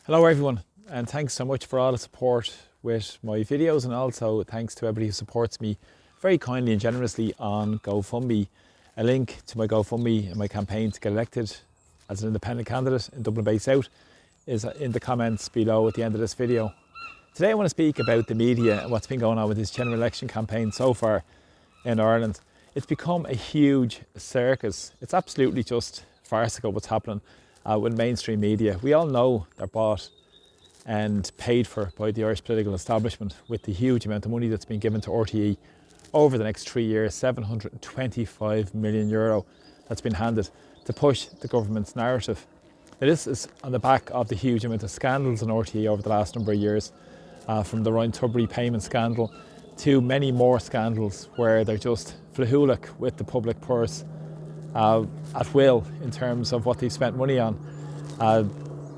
Hello everyone, and thanks so much for all the support with my videos, and also thanks to everybody who supports me very kindly and generously on GoFundMe. A link to my GoFundMe and my campaign to get elected as an independent candidate in Dublin Bay South is in the comments below at the end of this video. Today I want to speak about the media and what's been going on with this general election campaign so far in Ireland. It's become a huge circus. It's absolutely just farcical what's happening with mainstream media. We all know they're bought and paid for by the Irish political establishment with the huge amount of money that's been given to RTE over the next 3 years, €725 million that's been handed to push the government's narrative. Now, this is on the back of the huge amount of scandals in RTE over the last number of years, from the Ryan Tubridy payment scandal to many more scandals where they're just flahoolic with the public purse at will in terms of what they've spent money on.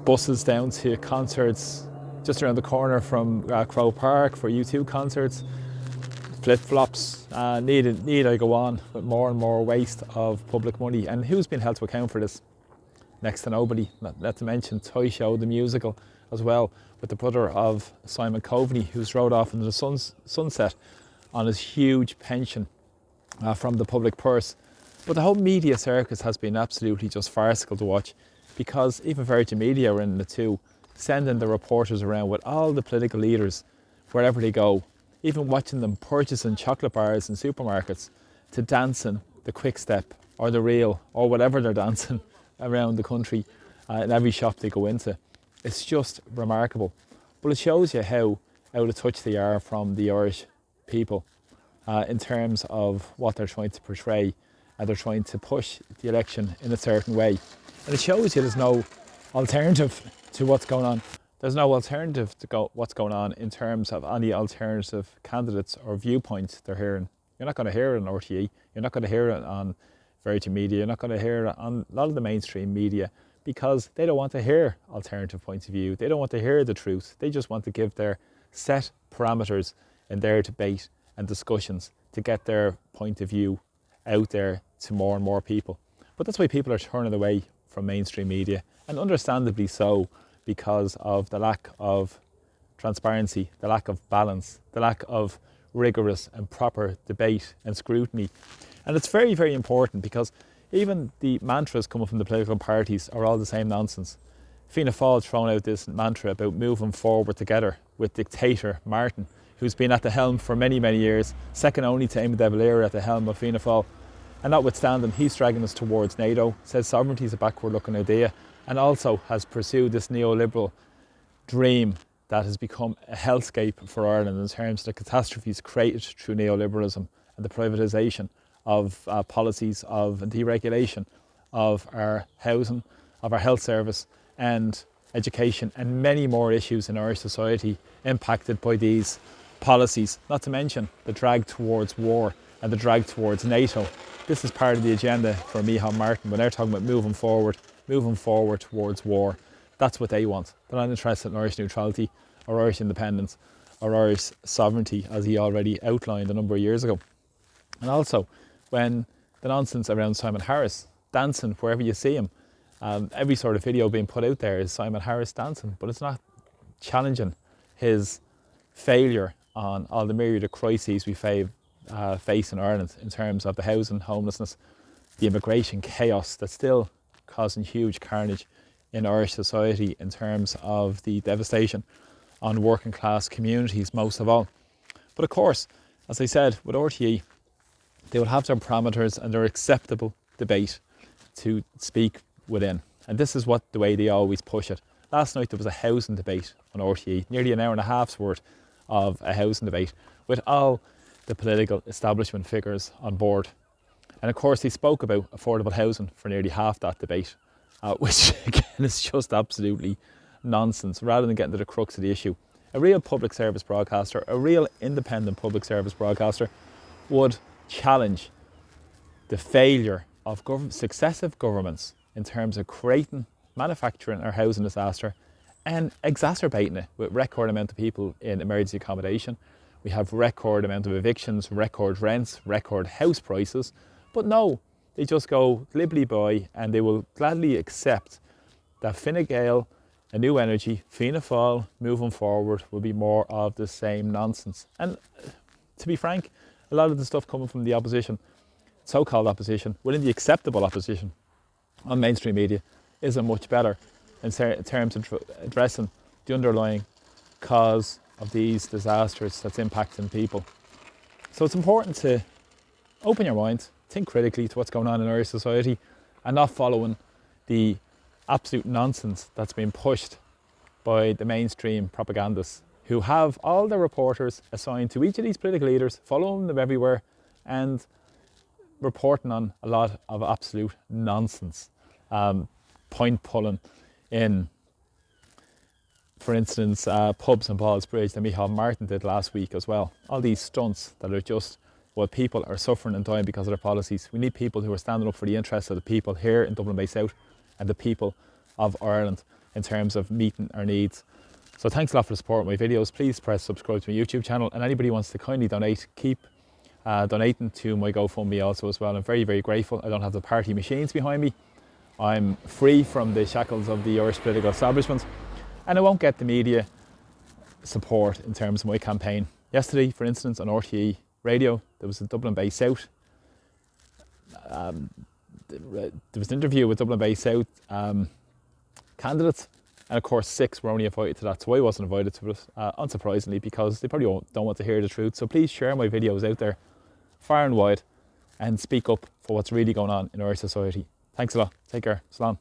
Buses down to concerts just around the corner from Croke Park for U2 concerts, flip-flops, need I go on with more and more waste of public money. And who's been held to account for this? Next to nobody. Not to mention Toy Show, the musical as well, with the brother of Simon Coveney, who's rode off into the sunset on his huge pension from the public purse. But the whole media circus has been absolutely just farcical to watch, because even Virgin Media are in the too, sending the reporters around with all the political leaders wherever they go, even watching them purchasing chocolate bars in supermarkets to dancing the quick step or the reel or whatever they're dancing around the country in every shop they go into. It's just remarkable. But it shows you how out of touch they are from the Irish people in terms of what they're trying to portray, and they're trying to push the election in a certain way. And it shows you there's no alternative to what's going on. There's no alternative to what's going on in terms of any alternative candidates or viewpoints they're hearing. You're not going to hear it on RTE, you're not going to hear it on Virgin Media, you're not going to hear it on a lot of the mainstream media, because they don't want to hear alternative points of view. They don't want to hear the truth. They just want to give their set parameters in their debate and discussions to get their point of view out there to more and more people. But that's why people are turning away from mainstream media, and understandably so, because of the lack of transparency, the lack of balance, the lack of rigorous and proper debate and scrutiny. And it's very, very important, because even the mantras coming from the political parties are all the same nonsense. Fianna Fáil thrown out this mantra about moving forward together with dictator Martin, who's been at the helm for many, many years, second only to Eamon de Valera at the helm of Fianna Fáil. And notwithstanding, he's dragging us towards NATO, says sovereignty is a backward-looking idea, and also has pursued this neoliberal dream that has become a hellscape for Ireland in terms of the catastrophes created through neoliberalism and the privatisation of policies of deregulation of our housing, of our health service and education, and many more issues in Irish society impacted by these policies, not to mention the drag towards war and the drag towards NATO. This is part of the agenda for Micheál Martin when they're talking about moving forward towards war. That's what they want. They're not interested in Irish neutrality or Irish independence or Irish sovereignty, as he already outlined a number of years ago. And also, when the nonsense around Simon Harris dancing wherever you see him, every sort of video being put out there is Simon Harris dancing, but it's not challenging his failure on all the myriad of crises we face in Ireland in terms of the housing, homelessness, the immigration chaos that's still causing huge carnage in Irish society in terms of the devastation on working class communities most of all. But of course, as I said, with RTE, they will have their parameters and their acceptable debate to speak within. And this is the way they always push it. Last night there was a housing debate on RTE, nearly an hour and a half's worth of a housing debate with all the political establishment figures on board. And of course they spoke about affordable housing for nearly half that debate, which again is just absolutely nonsense, rather than getting to the crux of the issue. A real public service broadcaster, a real independent public service broadcaster would challenge the failure of successive governments in terms of creating, manufacturing our housing disaster and exacerbating it with record amount of people in emergency accommodation. We have record amount of evictions, record rents, record house prices. But no, they just go glibly by, and they will gladly accept that Fine Gael a new energy, Fianna Fáil moving forward will be more of the same nonsense. And to be frank, a lot of the stuff coming from the opposition, so-called opposition, within the acceptable opposition on mainstream media, isn't much better in terms of addressing the underlying cause of these disasters that's impacting people. So it's important to open your mind, think critically to what's going on in our society, and not following the absolute nonsense that's being pushed by the mainstream propagandists, who have all their reporters assigned to each of these political leaders, following them everywhere and reporting on a lot of absolute nonsense. Point pulling in, for instance, pubs and Balls Bridge that Micheál Martin did last week as well. All these stunts that are just, well, people are suffering and dying because of their policies. We need people who are standing up for the interests of the people here in Dublin Bay South and the people of Ireland in terms of meeting our needs. So thanks a lot for the support of my videos. Please press subscribe to my YouTube channel, and anybody who wants to kindly donate, keep donating to my GoFundMe also as well. I'm very, very grateful. I don't have the party machines behind me. I'm free from the shackles of the Irish political establishment, and I won't get the media support in terms of my campaign. Yesterday, for instance, on RTE radio, there was a Dublin Bay South. There was an interview with Dublin Bay South candidates, and of course 6 were only invited to that, so I wasn't invited to it, unsurprisingly, because they probably don't want to hear the truth. So please share my videos out there far and wide and speak up for what's really going on in our society. Thanks a lot. Take care. Slán.